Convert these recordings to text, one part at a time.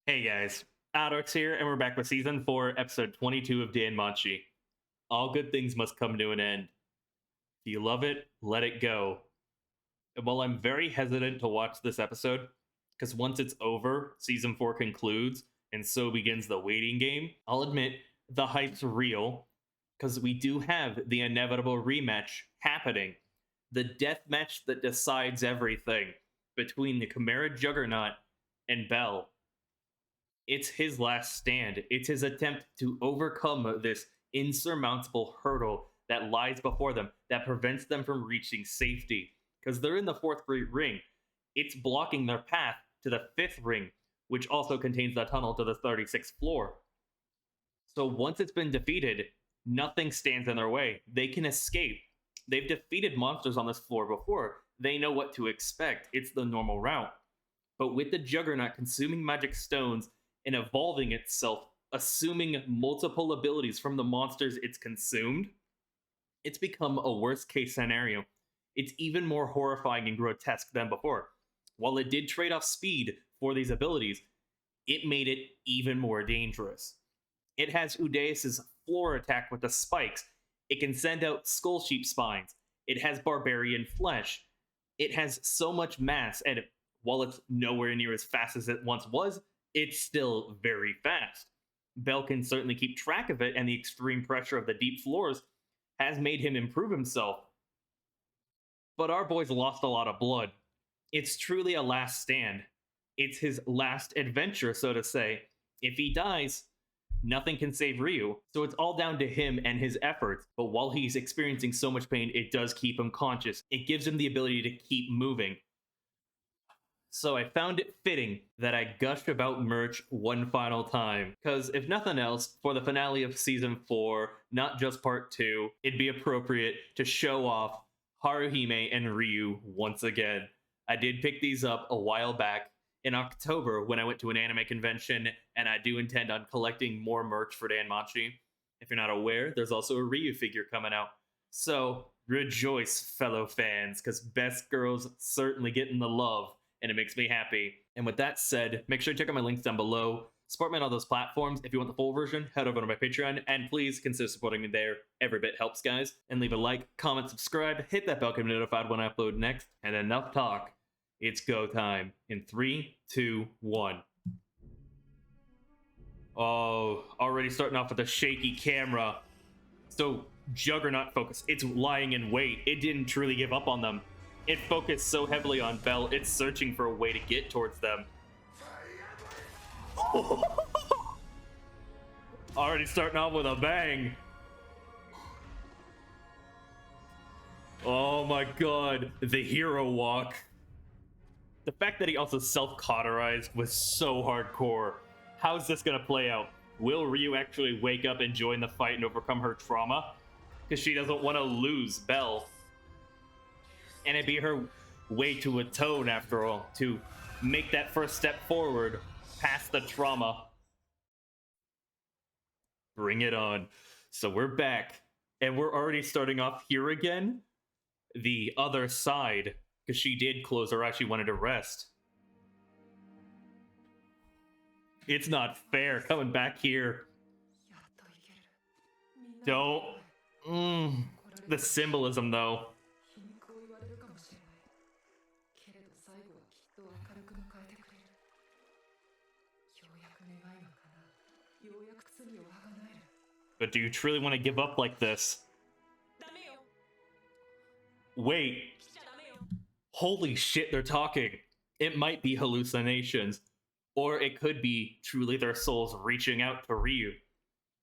Hey guys, AlduicS here, and we're back with Season 4, Episode 22 of DanMachi. All good things must come to an end. If you love it, let it go. And while I'm very hesitant to watch this episode, because once it's over, Season 4 concludes, and so begins the waiting game, I'll admit the hype's real, because we do have the inevitable rematch happening. The death match that decides everything between the Chimera Juggernaut and Bell. It's his last stand. It's his attempt to overcome this insurmountable hurdle that lies before them that prevents them from reaching safety. Because they're in the fourth ring. It's blocking their path to the fifth ring, which also contains the tunnel to the 36th floor. So once it's been defeated, nothing stands in their way. They can escape. They've defeated monsters on this floor before. They know what to expect. It's the normal route. But with the Juggernaut consuming magic stones and evolving itself, assuming multiple abilities from the monsters it's consumed, it's become a worst case scenario. It's even more horrifying and grotesque than before. While it did trade off speed for these abilities, it made it even more dangerous. It has Udeus's floor attack with the spikes. It can send out skull sheep spines. It has barbarian flesh. It has so much mass, and while it's nowhere near as fast as it once was, it's still very fast. Bell can certainly keep track of it, and the extreme pressure of the deep floors has made him improve himself. But our boy's lost a lot of blood. It's truly a last stand. It's his last adventure, so to say. If he dies, nothing can save Ryu, so it's all down to him and his efforts. But while he's experiencing so much pain, it does keep him conscious. It gives him the ability to keep moving. So I found it fitting that I gushed about merch one final time, because if nothing else, for the finale of Season 4, not just Part 2, it'd be appropriate to show off Haruhime and Ryu once again. I did pick these up a while back in October when I went to an anime convention, and I do intend on collecting more merch for DanMachi. If you're not aware, there's also a Ryu figure coming out. So rejoice, fellow fans, because Best Girls certainly getting the love, and it makes me happy. And with that said, make sure to check out my links down below. Support me on all those platforms. If you want the full version, head over to my Patreon, and please consider supporting me there. Every bit helps, guys. And leave a like, comment, subscribe, hit that bell to be notified when I upload next. And enough talk. It's go time. In 3, 2, 1. Oh, already starting off with a shaky camera. So, Juggernaut focus. It's lying in wait. It didn't truly give up on them. It focused so heavily on Bell, it's searching for a way to get towards them. Already starting off with a bang. Oh my god, the hero walk. The fact that he also self-cauterized was so hardcore. How's this gonna play out? Will Ryu actually wake up and join the fight and overcome her trauma? Because she doesn't want to lose Bell. And it'd be her way to atone, after all, to make that first step forward past the trauma. Bring it on. So we're back, and we're already starting off here again. The other side, because she did close her eyes, she wanted to rest. It's not fair coming back here. Don't. The symbolism, though. But do you truly want to give up like this? Wait. Holy shit, they're talking. It might be hallucinations. Or it could be truly their souls reaching out to Ryu.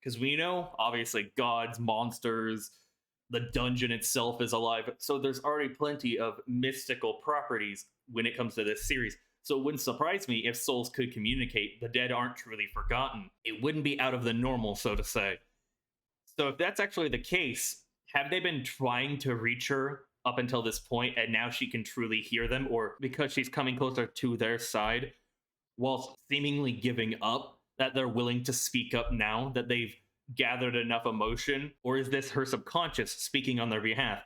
Because we know, obviously, gods, monsters, the dungeon itself is alive. So there's already plenty of mystical properties when it comes to this series. So it wouldn't surprise me if souls could communicate. The dead aren't truly forgotten. It wouldn't be out of the normal, so to say. So if that's actually the case, have they been trying to reach her up until this point, and now she can truly hear them? Or because she's coming closer to their side, whilst seemingly giving up, that they're willing to speak up now, that they've gathered enough emotion? Or is this her subconscious speaking on their behalf?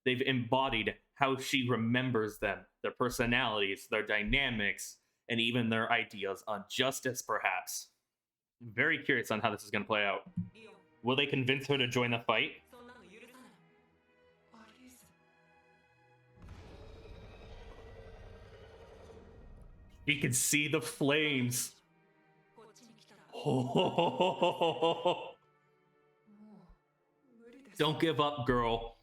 They've embodied how she remembers them, their personalities, their dynamics, and even their ideas on justice, perhaps. I'm very curious on how this is going to play out. Will they convince her to join the fight? He can see the flames. Oh. Don't give up, girl.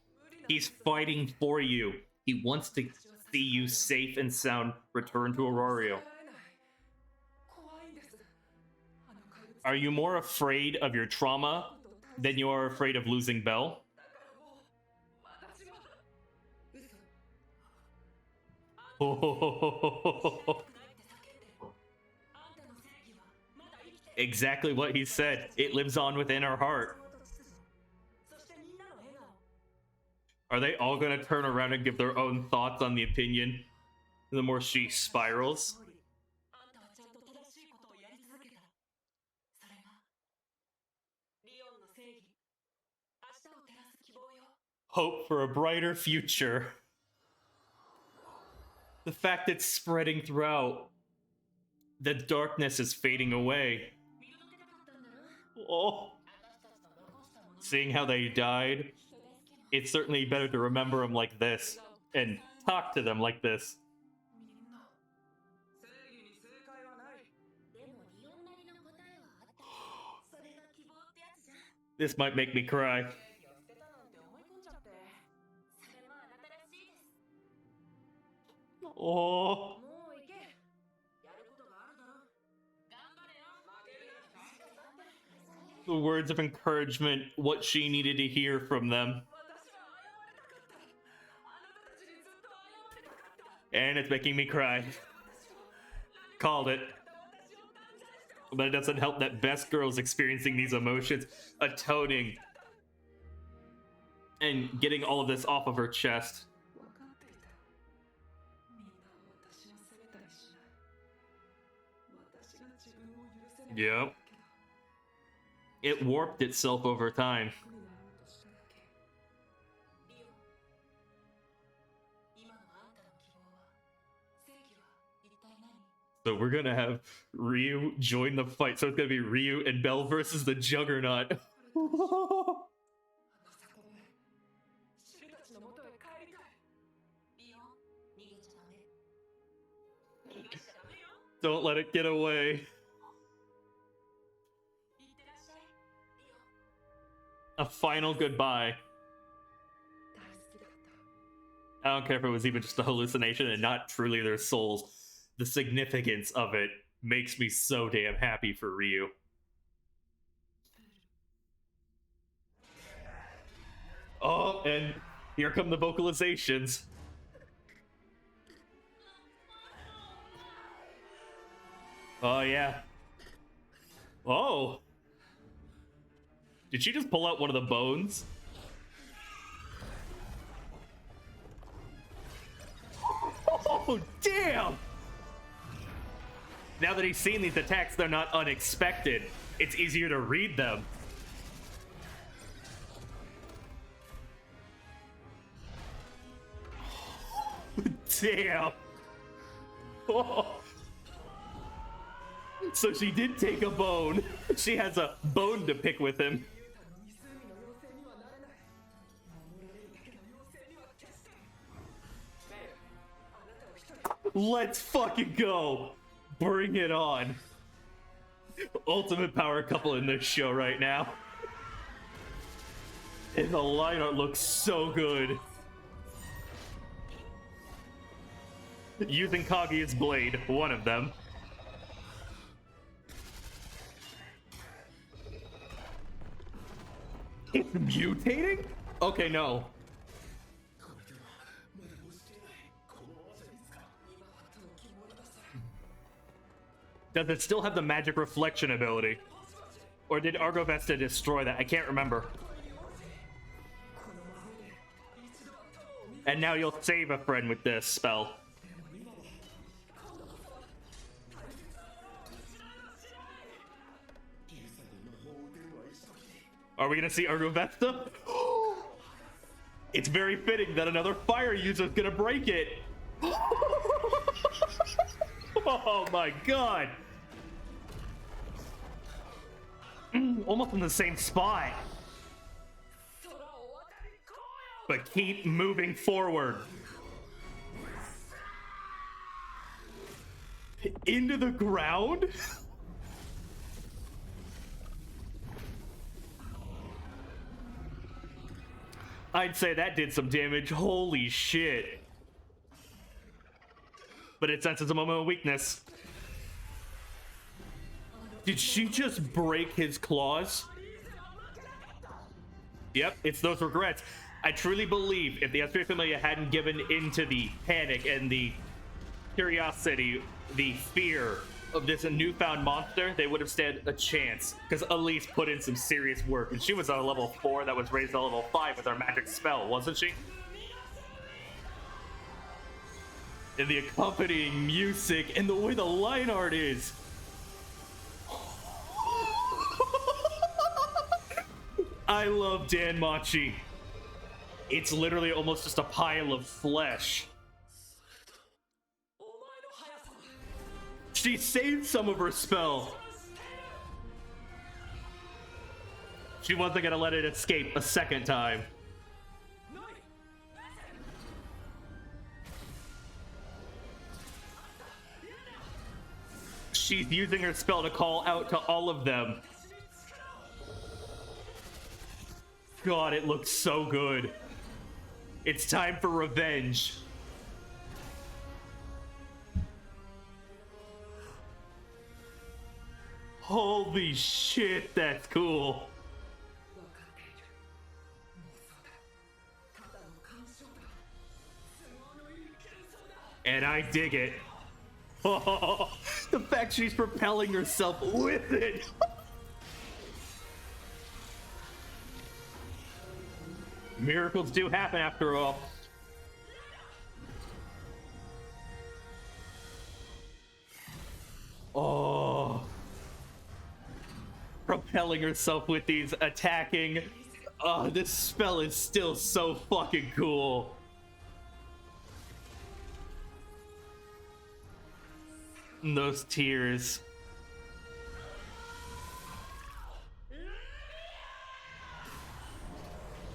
He's fighting for you. He wants to see you safe and sound return to Aurario. Are you more afraid of your trauma than you are afraid of losing Belle? Exactly what he said. It lives on within her heart. Are they all going to turn around and give their own thoughts on the opinion the more she spirals? Hope for a brighter future. The fact it's spreading throughout. The darkness is fading away. Oh. Seeing how they died, it's certainly better to remember them like this and talk to them like this. This might make me cry. Oh. The words of encouragement, what she needed to hear from them. And it's making me cry. Called it. But it doesn't help that Best Girl's experiencing these emotions, atoning, and getting all of this off of her chest. Yep. It warped itself over time. So we're gonna have Ryu join the fight. So it's gonna be Ryu and Belle versus the Juggernaut. Don't let it get away. A final goodbye. I don't care if it was even just a hallucination and not truly their souls. The significance of it makes me so damn happy for Ryu. Oh, and here come the vocalizations. Oh, yeah. Oh. Did she just pull out one of the bones? Oh, damn! Now that he's seen these attacks, they're not unexpected. It's easier to read them. Damn! Oh. So she did take a bone. She has a bone to pick with him. Let's fucking go. Bring it on. Ultimate power couple in this show right now. And the line art looks so good. Using Kaguya's blade, one of them. It's mutating? Okay, no. Does it still have the magic reflection ability? Or did Argovesta destroy that? I can't remember. And now you'll save a friend with this spell. Are we gonna see Argovesta? It's very fitting that another fire user is gonna break it. Oh my god! Almost in the same spot. But keep moving forward. Into the ground? I'd say that did some damage. Holy shit. But it senses a moment of weakness. Did she just break his claws? Yep, it's those regrets. I truly believe if the Astray Familia hadn't given into the panic and the curiosity, the fear of this newfound monster, they would have stood a chance. Because Elise put in some serious work. And she was on a level 4 that was raised to level 5 with her magic spell, wasn't she? And the accompanying music and the way the line art is. I love DanMachi. It's literally almost just a pile of flesh. She saved some of her spell. She wasn't gonna let it escape a second time. She's using her spell to call out to all of them. God, it looks so good. It's time for revenge. Holy shit, that's cool. And I dig it. Oh, the fact she's propelling herself with it. Miracles do happen after all. Oh. Propelling herself with these attacking. Oh, this spell is still so fucking cool. And those tears.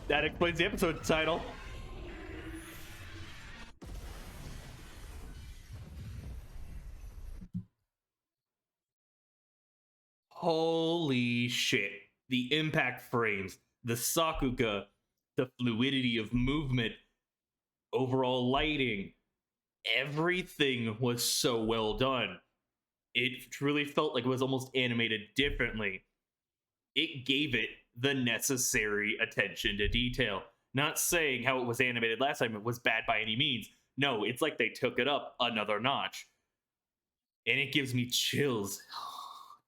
That explains the episode title. Holy shit. The impact frames, the Sakuga, the fluidity of movement, overall lighting, everything was so well done. It truly felt like it was almost animated differently. It gave it the necessary attention to detail. Not saying how it was animated last time it was bad by any means. No, it's like they took it up another notch. And it gives me chills.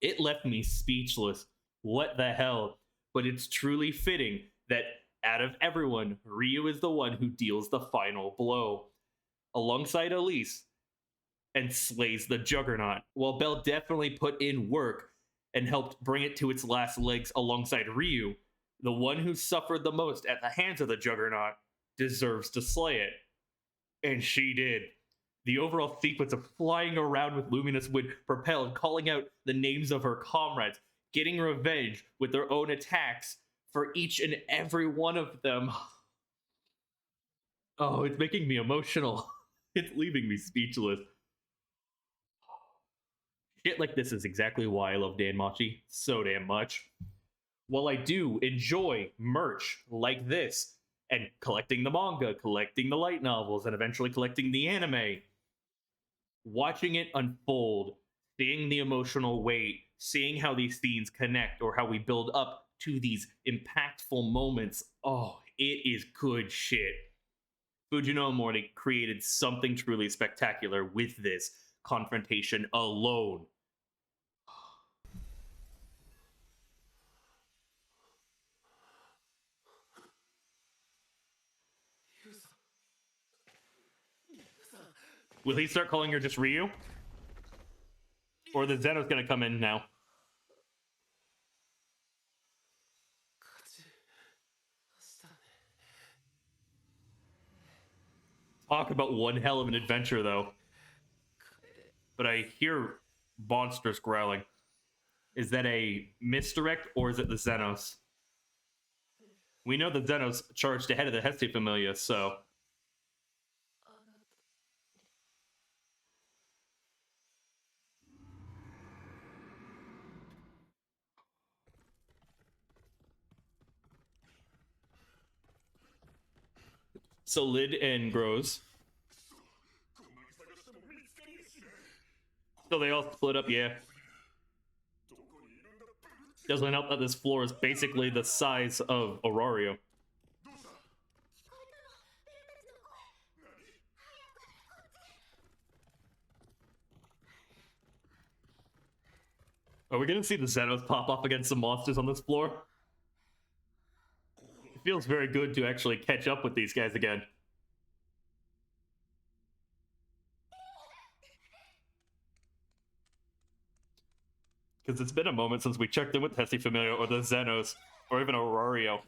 It left me speechless. What the hell? But it's truly fitting that out of everyone, Ryu is the one who deals the final blow. Alongside Elise, and slays the Juggernaut. While Bell definitely put in work and helped bring it to its last legs alongside Ryu, the one who suffered the most at the hands of the Juggernaut deserves to slay it. And she did. The overall sequence of flying around with luminous wind propelled, calling out the names of her comrades, getting revenge with their own attacks for each and every one of them. Oh, it's making me emotional. It's leaving me speechless. Shit like this is exactly why I love DanMachi so damn much. While I do enjoy merch like this, and collecting the manga, collecting the light novels, and eventually collecting the anime, watching it unfold, seeing the emotional weight, seeing how these scenes connect or how we build up to these impactful moments, oh, it is good shit. Fujino Mori created something truly spectacular with this confrontation alone. Will he start calling her just Ryu? Or the Zeno's gonna come in now? Talk about one hell of an adventure, though. but I hear monsters growling. Is that a misdirect, or is it the Xenos? We know the Xenos charged ahead of the Hestia Familia, so... So Lid and grows. So they all split up, yeah. Doesn't help that this floor is basically the size of Aurario. Are we gonna see the Xenos pop up against some monsters on this floor? It feels very good to actually catch up with these guys again. Because it's been a moment since we checked in with Hestia Familia or the Xenos, or even Aurario.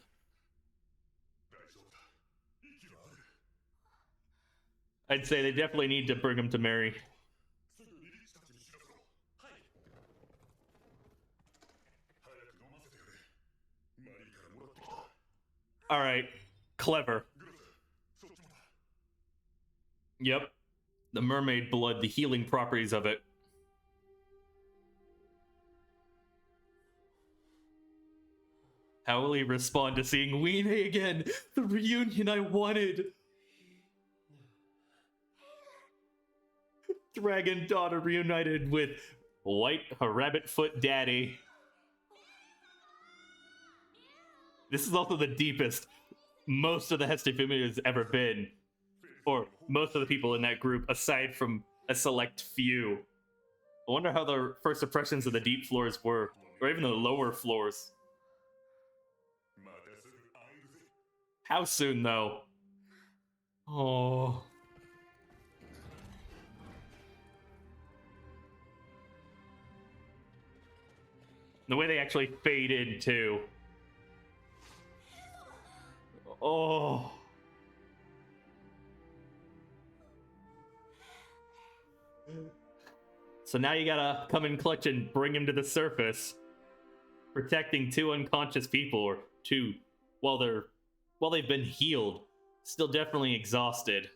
I'd say they definitely need to bring him to Mary. Alright, clever. Yep. The mermaid blood, the healing properties of it. How will he respond to seeing Weene again? The reunion I wanted! Dragon daughter reunited with white rabbit foot daddy. This is also the deepest most of the Hestia Familia has ever been. Or most of the people in that group, aside from a select few. I wonder how the first impressions of the deep floors were, or even the lower floors. How soon, though? Oh. The way they actually fade in, too. Oh. So now you gotta come in clutch and bring him to the surface. Protecting two unconscious people, or two, while they've been healed. Still definitely exhausted.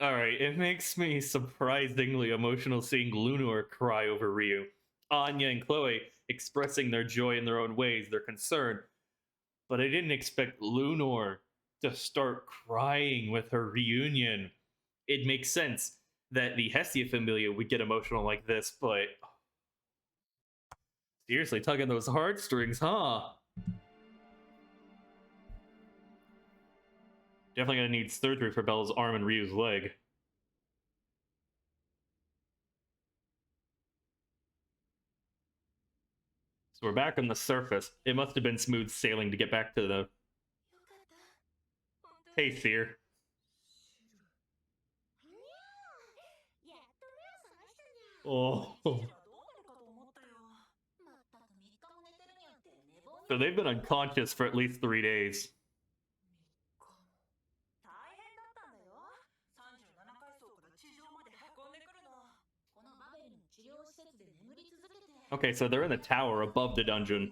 Alright, it makes me surprisingly emotional seeing Lunor cry over Ryu. Anya and Chloe expressing their joy in their own ways, their concern. But I didn't expect Lunor to start crying with her reunion. It makes sense that the Hestia Familia would get emotional like this, but... seriously, tugging those heartstrings, huh? Definitely gonna need surgery for Bella's arm and Ryu's leg. So we're back on the surface. It must have been smooth sailing to get back to the... Hey, Seer. Oh. So they've been unconscious for at least 3 days. Okay, so they're in the tower above the dungeon.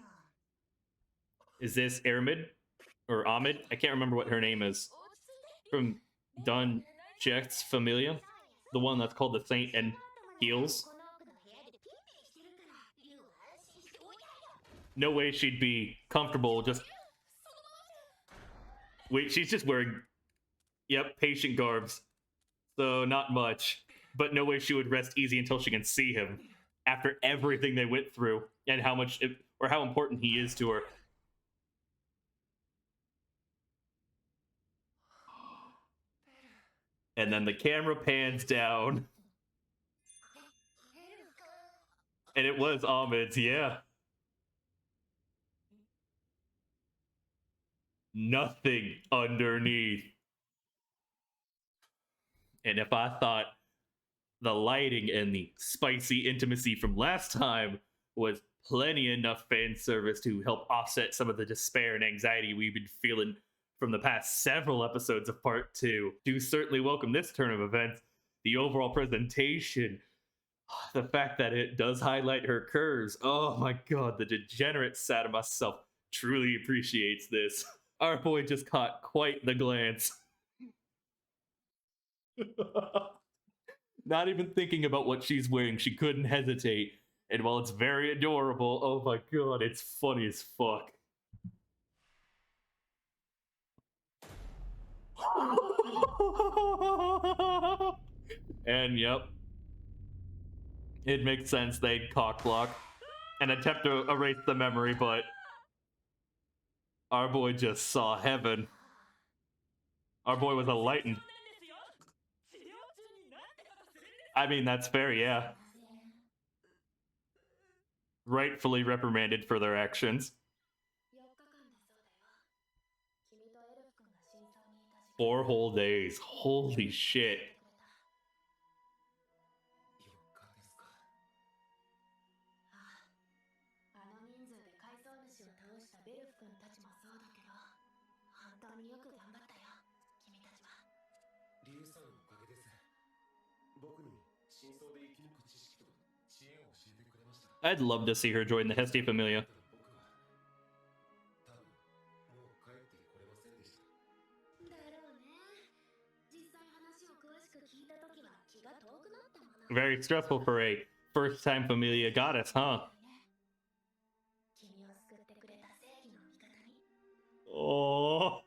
Is this Aramid? Or Ahmed? I can't remember what her name is. From DanMachi's Familia? The one that's called the Saint and heals? No way she'd be comfortable just... Wait, she's just wearing... Yep, patient garbs. So, not much. But no way she would rest easy until she can see him. After everything they went through, and how much... or how important he is to her. And then the camera pans down. And it was Ahmed's, yeah. Nothing underneath. And if I thought the lighting and the spicy intimacy from last time was plenty enough fan service to help offset some of the despair and anxiety we've been feeling from the past several episodes of part 2. Do certainly welcome this turn of events. The overall presentation, the fact that it does highlight her curves. Oh my god, the degenerate side of myself truly appreciates this. Our boy just caught quite the glance. Not even thinking about what she's wearing, she couldn't hesitate. And while it's very adorable, oh my god, it's funny as fuck. And yep, it makes sense they'd cockblock and attempt to erase the memory, but our boy just saw heaven. Our boy was enlightened. I mean, that's fair, yeah. Rightfully reprimanded for their actions. 4 whole days. Holy shit. I'd love to see her join the Hestia Familia. Very stressful for a first-time Familia goddess, huh? Oh.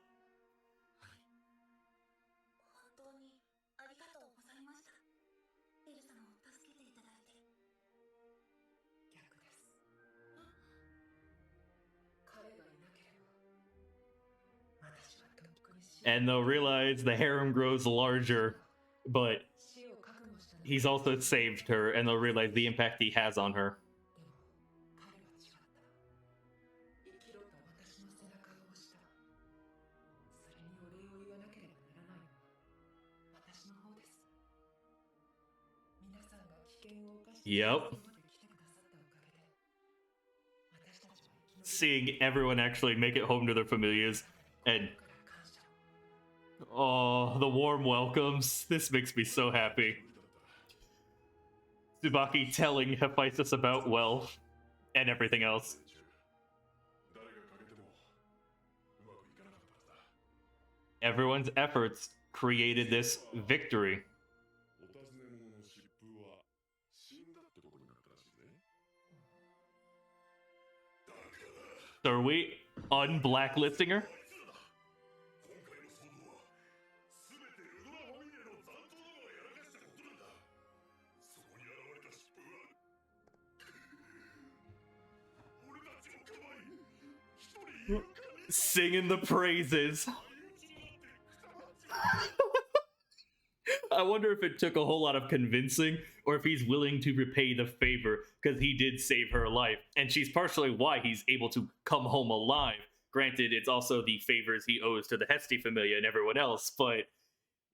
And they'll realize the harem grows larger, but he's also saved her, and they'll realize the impact he has on her. Yep. Seeing everyone actually make it home to their familias, and oh, the warm welcomes. This makes me so happy. Tsubaki telling Hephaestus about wealth and everything else. Everyone's efforts created this victory. So are we unblacklisting her? Singing the praises. I wonder if it took a whole lot of convincing, or if he's willing to repay the favor, because he did save her life, and she's partially why he's able to come home alive. Granted, it's also the favors he owes to the Hestia Familia and everyone else, but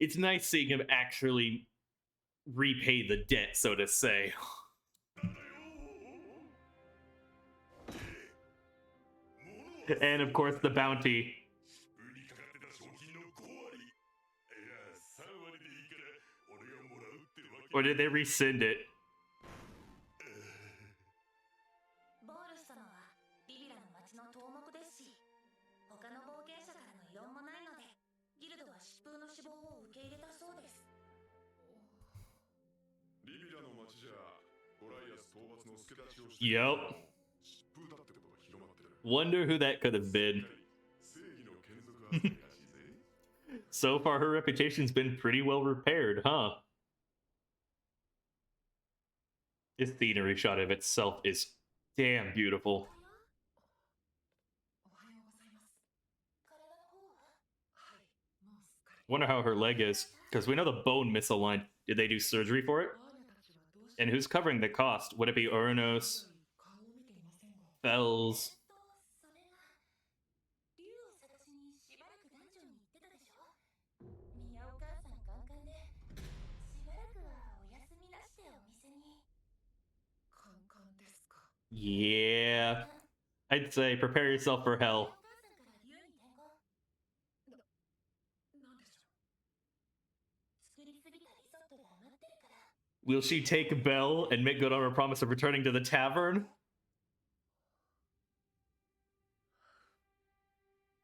it's nice seeing him actually repay the debt, so to say. And of course, the bounty. Or did they rescind it? Yep. Wonder who that could have been. So far, her reputation's been pretty well repaired, huh? This scenery shot of itself is damn beautiful. Wonder how her leg is, because we know the bone misaligned. Did they do surgery for it? And who's covering the cost? Would it be Uranos? Fells? Yeah. I'd say prepare yourself for hell. Will she take Belle and make good on her promise of returning to the tavern?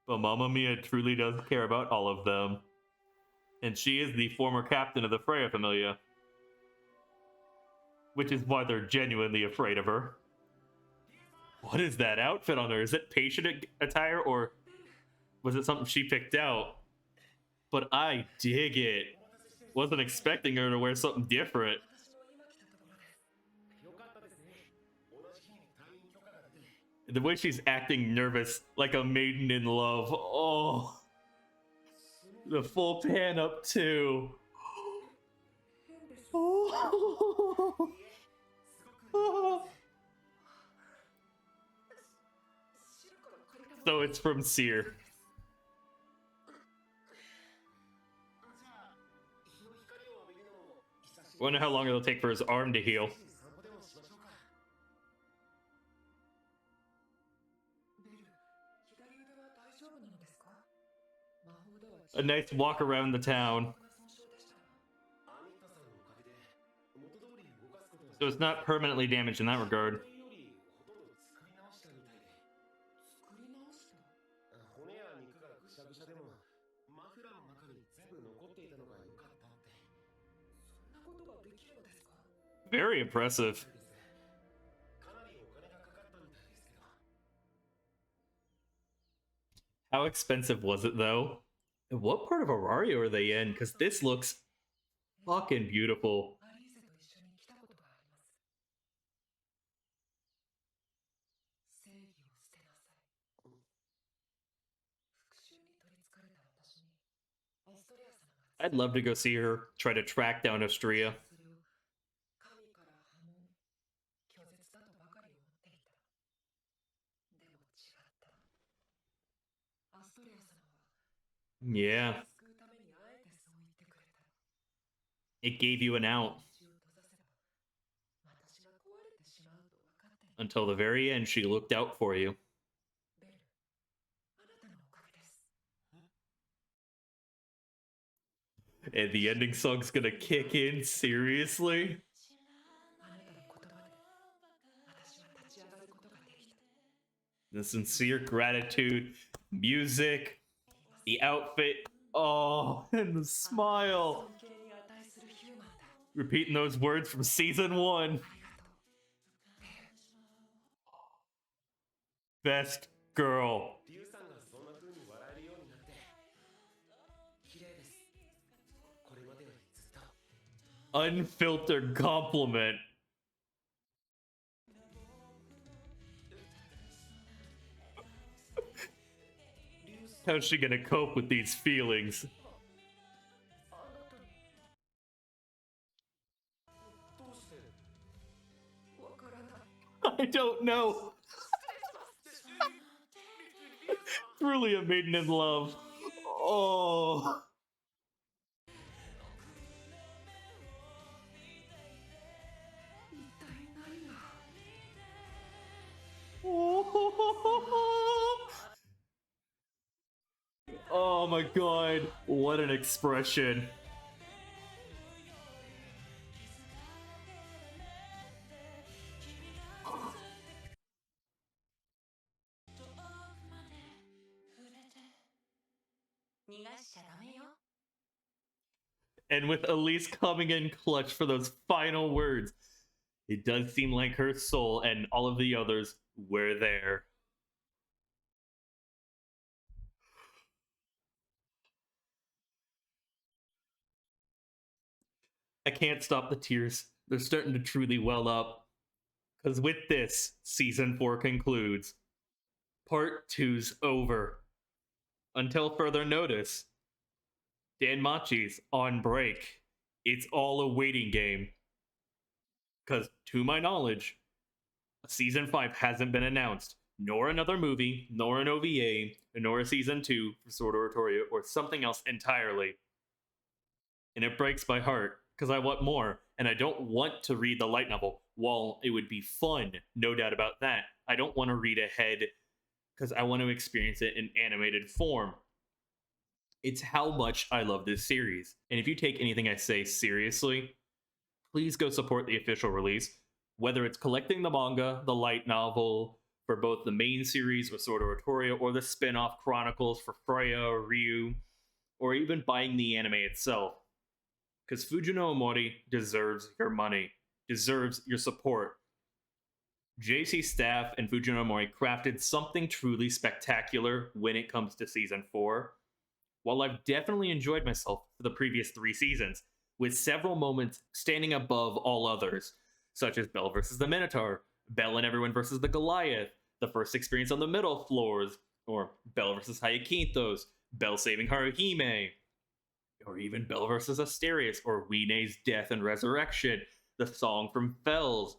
But Mamma Mia truly does care about all of them. And she is the former captain of the Freya Familia. Which is why they're genuinely afraid of her. What is that outfit on her? Is it patient attire or was it something she picked out? But I dig it. Wasn't expecting her to wear something different. The way she's acting nervous, like a maiden in love. Oh. The full pan up too. Oh. Oh. So it's from Seer. Wonder how long it'll take for his arm to heal. A nice walk around the town. So it's not permanently damaged in that regard. Very impressive. How expensive was it, though? And what part of Arario are they in? Because this looks fucking beautiful. I'd love to go see her try to track down Astria. Yeah. It gave you an out. Until the very end, she looked out for you. And the ending song's gonna kick in, seriously? The sincere gratitude, music, the outfit, oh, and the smile. Repeating those words from season 1. Best girl. Unfiltered compliment. How's she gonna cope with these feelings? I don't know. Truly a maiden in love. Oh. Oh my god, what an expression. And with Elise coming in clutch for those final words, it does seem like her soul and all of the others were there. I can't stop the tears. They're starting to truly well up. Because with this, season 4 concludes. Part 2's over. Until further notice, DanMachi's on break. It's all a waiting game. Because, to my knowledge, season 5 hasn't been announced, nor another movie, nor an OVA, nor a season 2 for Sword Oratorio, or something else entirely. And it breaks my heart, because I want more, and I don't want to read the light novel. while it would be fun, no doubt about that, I don't want to read ahead because I want to experience it in animated form. It's how much I love this series. And if you take anything I say seriously, please go support the official release, whether it's collecting the manga, the light novel for both the main series with Sword of Artoria or the spin-off chronicles for Freya or Ryu, or even buying the anime itself. Because Fujino Omori deserves your money, deserves your support. JC staff and Fujino Omori crafted something truly spectacular when it comes to Season 4. While I've definitely enjoyed myself for the previous 3 seasons, with several moments standing above all others, such as Bell versus the Minotaur, Bell and everyone versus the Goliath, the first experience on the middle floors, or Bell versus Hyakinthos, Bell saving Haruhime, or even Bell versus Asterius, or Wine's death and resurrection, the song from Fells,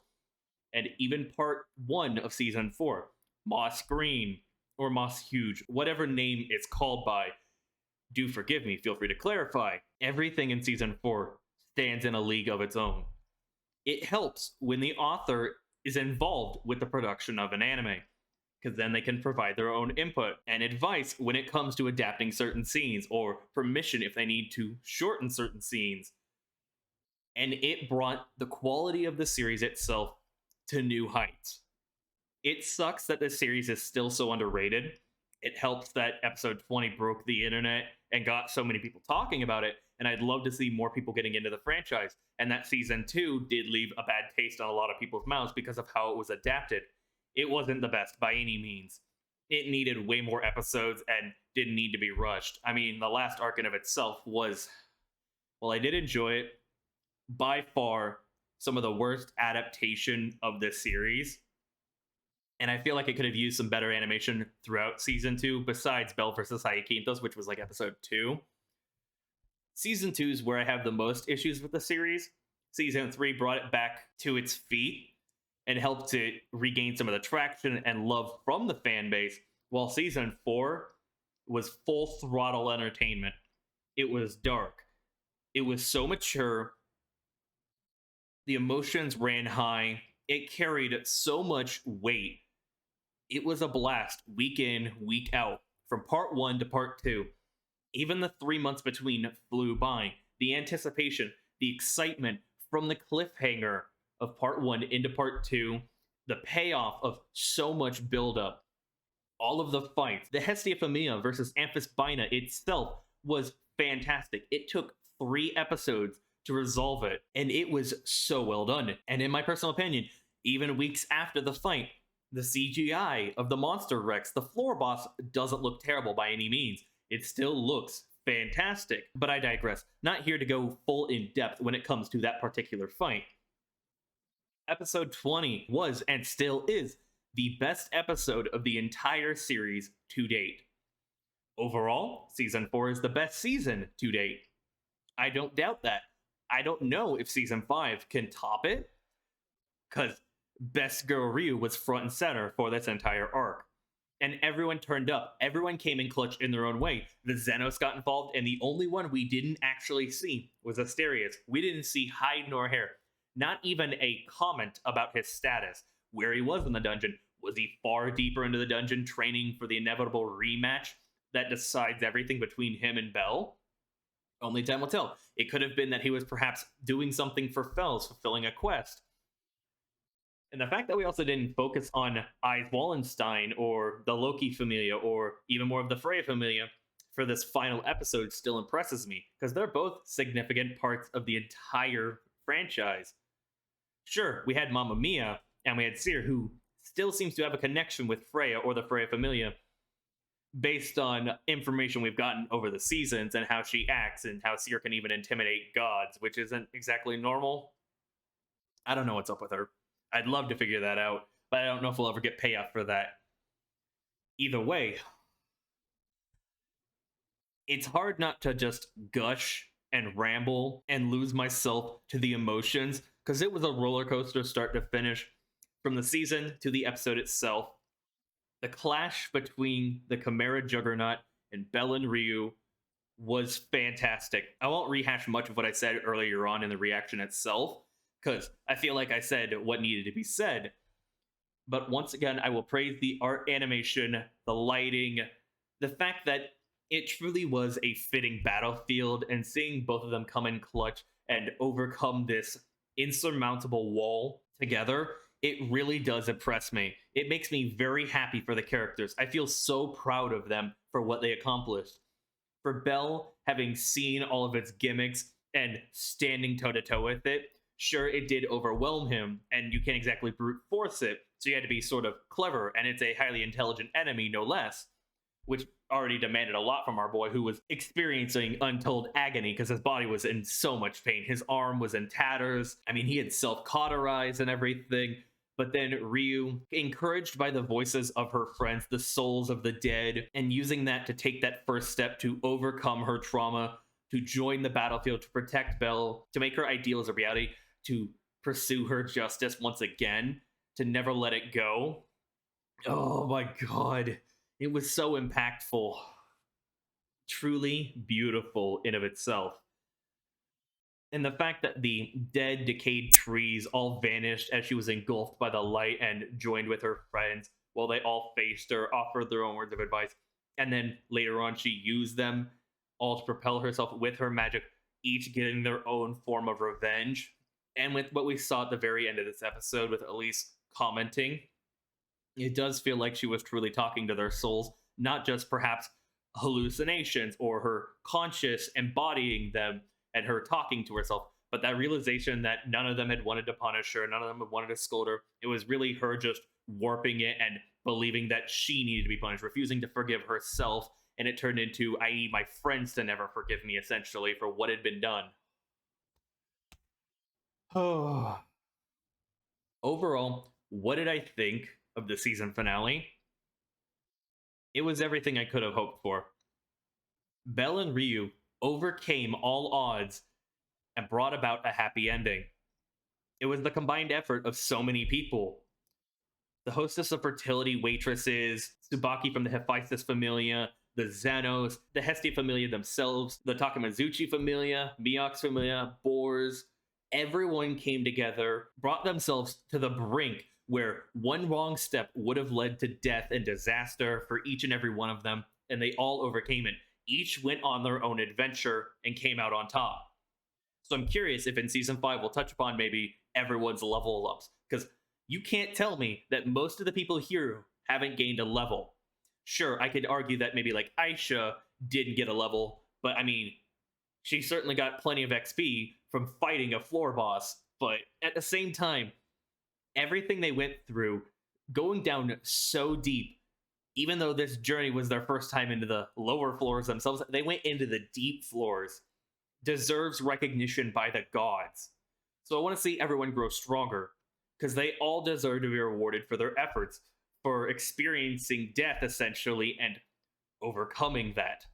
and even part 1 of Season 4, Moss Green, or Moss Huge, whatever name it's called by. Do forgive me, feel free to clarify. Everything in Season 4 stands in a league of its own. It helps when the author is involved with the production of an anime, because then they can provide their own input and advice when it comes to adapting certain scenes, or permission if they need to shorten certain scenes. And it brought the quality of the series itself to new heights. It sucks that this series is still so underrated. It helps that episode 20 broke the internet and got so many people talking about it, and I'd love to see more people getting into the franchise. And that Season 2 did leave a bad taste on a lot of people's mouths because of how it was adapted. It wasn't the best by any means. It needed way more episodes and didn't need to be rushed. I mean, the last arc in of itself was, well, I did enjoy it, by far some of the worst adaptation of this series. And I feel like it could have used some better animation throughout Season 2, besides Bell vs. Hyakinthos, which was like episode 2. Season 2 is where I have the most issues with the series. Season 3 brought it back to its feet and helped it regain some of the traction and love from the fan base, while Season 4 was full throttle entertainment. It was dark. It was so mature. The emotions ran high. It carried so much weight. It was a blast, week in, week out, from part 1 to part 2. Even the 3 months between flew by. The anticipation, the excitement from the cliffhanger of part 1 into part 2, the payoff of so much buildup, all of the fights, the Hestia Familia versus Amphisbaena itself was fantastic. It took 3 episodes to resolve it, and it was so well done. And in my personal opinion, even weeks after the fight, the CGI of the monster Rex, the floor boss, doesn't look terrible by any means. It still looks fantastic. But I digress. Not here to go full in depth when it comes to that particular fight. Episode 20 was and still is the best episode of the entire series to date. Overall, Season 4 is the best season to date. I don't doubt that. I don't know if Season 5 can top it, because Best Girl Ryu was front and center for this entire arc. And everyone turned up. Everyone came in clutch in their own way. The Xenos got involved, and the only one we didn't actually see was Asterius. We didn't see hide nor hair. Not even a comment about his status, where he was in the dungeon. Was he far deeper into the dungeon training for the inevitable rematch that decides everything between him and Bell? Only time will tell. It could have been that he was perhaps doing something for Fells, fulfilling a quest. And the fact that we also didn't focus on Eyes Wallenstein or the Loki Familia or even more of the Freya Familia for this final episode still impresses me, because they're both significant parts of the entire franchise. Sure, we had Mamma Mia and we had Seer, who still seems to have a connection with Freya or the Freya Familia based on information we've gotten over the seasons and how she acts and how Seer can even intimidate gods, which isn't exactly normal. I don't know what's up with her. I'd love to figure that out, but I don't know if we'll ever get payoff for that. Either way, it's hard not to just gush and ramble and lose myself to the emotions, because it was a roller coaster start to finish, from the season to the episode itself. The clash between the Chimera Juggernaut and Bell and Ryu was fantastic. I won't rehash much of what I said earlier on in the reaction itself, because I feel like I said what needed to be said. But once again, I will praise the art animation, the lighting, the fact that it truly was a fitting battlefield, and seeing both of them come in clutch and overcome this insurmountable wall together, it really does impress me. It makes me very happy for the characters. I feel so proud of them for what they accomplished. For Belle, having seen all of its gimmicks and standing toe to toe with it, sure, it did overwhelm him, and you can't exactly brute force it, so you had to be sort of clever, and it's a highly intelligent enemy, no less, which already demanded a lot from our boy, who was experiencing untold agony because his body was in so much pain. His arm was in tatters. I mean, he had self-cauterized and everything. But then Ryu, encouraged by the voices of her friends, the souls of the dead, and using that to take that first step to overcome her trauma, to join the battlefield, to protect Belle, to make her ideals a reality, to pursue her justice once again, to never let it go. Oh my god. It was so impactful. Truly beautiful in of itself. And the fact that the dead, decayed trees all vanished as she was engulfed by the light and joined with her friends while they all faced her, offered their own words of advice. And then later on, she used them all to propel herself with her magic, each getting their own form of revenge. And with what we saw at the very end of this episode, with Elise commenting, it does feel like she was truly talking to their souls, not just perhaps hallucinations or her conscious embodying them and her talking to herself, but that realization that none of them had wanted to punish her, none of them had wanted to scold her. It was really her just warping it and believing that she needed to be punished, refusing to forgive herself, and it turned into, I need my friends to never forgive me, essentially, for what had been done. Overall, what did I think of the season finale? It was everything I could have hoped for. Belle and Ryu overcame all odds and brought about a happy ending. It was the combined effort of so many people. The hostess of fertility waitresses, Tsubaki from the Hephaestus Familia, the Xenos, the Hestia Familia themselves, the Takamazuchi Familia, Miox Familia, Boars, everyone came together, brought themselves to the brink where one wrong step would have led to death and disaster for each and every one of them, and they all overcame it. Each went on their own adventure and came out on top. So I'm curious if in season 5 we'll touch upon maybe everyone's level ups, because you can't tell me that most of the people here haven't gained a level. Sure, I could argue that maybe like Aisha didn't get a level, but I mean, she certainly got plenty of XP from fighting a floor boss. But at the same time, everything they went through, going down so deep, even though this journey was their first time into the lower floors themselves, they went into the deep floors, deserves recognition by the gods. So I want to see everyone grow stronger, because they all deserve to be rewarded for their efforts, for experiencing death, essentially, and overcoming that.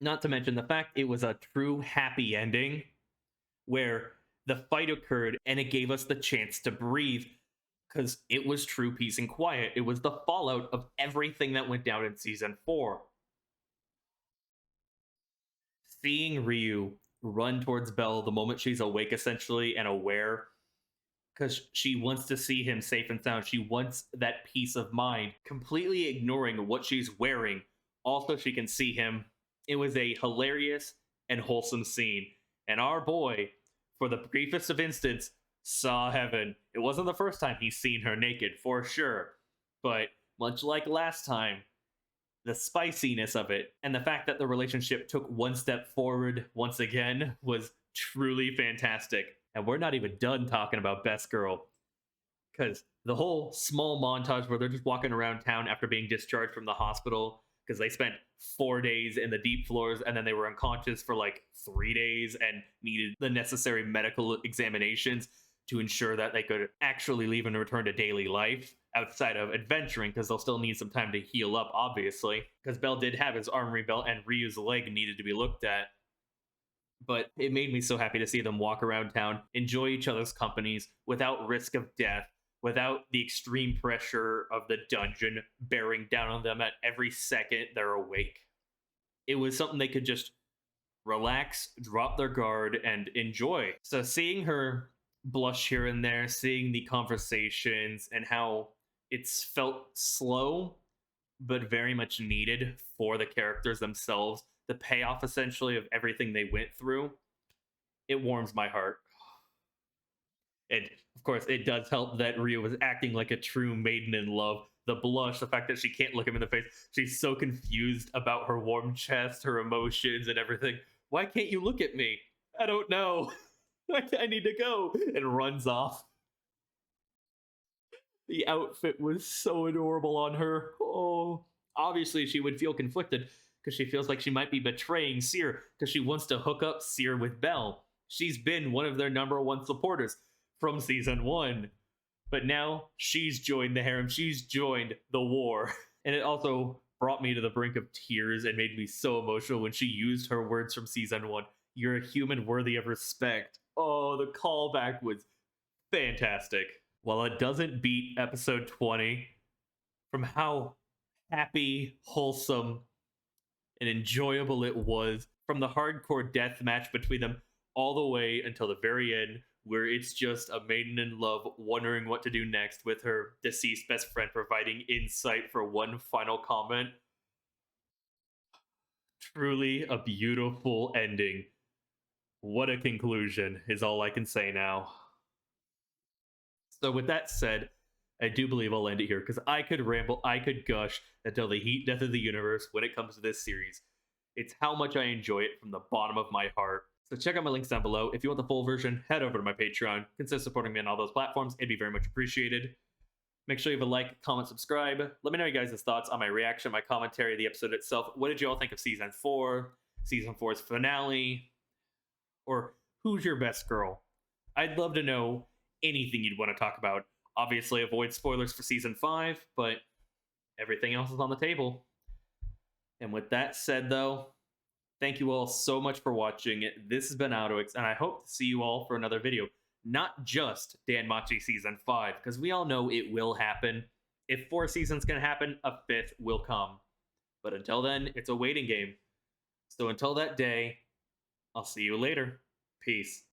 Not to mention the fact it was a true happy ending, where the fight occurred and it gave us the chance to breathe, because it was true peace and quiet. It was the fallout of everything that went down in season 4. Seeing Ryu run towards Belle the moment she's awake, essentially, and aware, because she wants to see him safe and sound. She wants that peace of mind, completely ignoring what she's wearing. Also, she can see him. It was a hilarious and wholesome scene. And our boy, for the briefest of instants, saw heaven. It wasn't the first time he's seen her naked, for sure. But much like last time, the spiciness of it and the fact that the relationship took one step forward once again was truly fantastic. And we're not even done talking about Best Girl, because the whole small montage where they're just walking around town after being discharged from the hospital, because they spent 4 days in the deep floors and then they were unconscious for like 3 days and needed the necessary medical examinations to ensure that they could actually leave and return to daily life outside of adventuring, because they'll still need some time to heal up, obviously, because Belle did have his arm rebuilt and Ryu's leg needed to be looked at. But it made me so happy to see them walk around town, enjoy each other's companies without risk of death, without the extreme pressure of the dungeon bearing down on them at every second they're awake. It was something they could just relax, drop their guard, and enjoy. So seeing her blush here and there, seeing the conversations and how it's felt slow but very much needed for the characters themselves, the payoff essentially of everything they went through, it warms my heart. And of course, it does help that Ryu was acting like a true maiden in love. The blush, the fact that she can't look him in the face, she's so confused about her warm chest, her emotions, and everything. Why can't you look at me? I don't know. I need to go. And runs off. The outfit was so adorable on her. Oh, obviously she would feel conflicted because she feels like she might be betraying Seer because she wants to hook up Seer with Belle. She's been one of their #1 supporters from season 1. But now she's joined the harem, she's joined the war. And it also brought me to the brink of tears and made me so emotional when she used her words from season 1. You're a human worthy of respect. Oh, the callback was fantastic. While it doesn't beat episode 20 from how happy, wholesome, and enjoyable it was, from the hardcore death match between them all the way until the very end, where it's just a maiden in love wondering what to do next with her deceased best friend providing insight for one final comment. Truly a beautiful ending. What a conclusion is all I can say now. So with that said, I do believe I'll end it here because I could ramble, I could gush until the heat death of the universe when it comes to this series. It's how much I enjoy it from the bottom of my heart. So check out my links down below. If you want the full version, head over to my Patreon. Consider supporting me on all those platforms. It'd be very much appreciated. Make sure you have a like, comment, subscribe. Let me know you guys' thoughts on my reaction, my commentary, the episode itself. What did you all think of Season 4, Season 4's finale, or who's your best girl? I'd love to know anything you'd want to talk about. Obviously, avoid spoilers for Season 5, but everything else is on the table. And with that said, though, thank you all so much for watching. This has been AlduicS, and I hope to see you all for another video. Not just DanMachi Season 5, because we all know it will happen. If 4 seasons can happen, a 5th will come. But until then, it's a waiting game. So until that day, I'll see you later. Peace.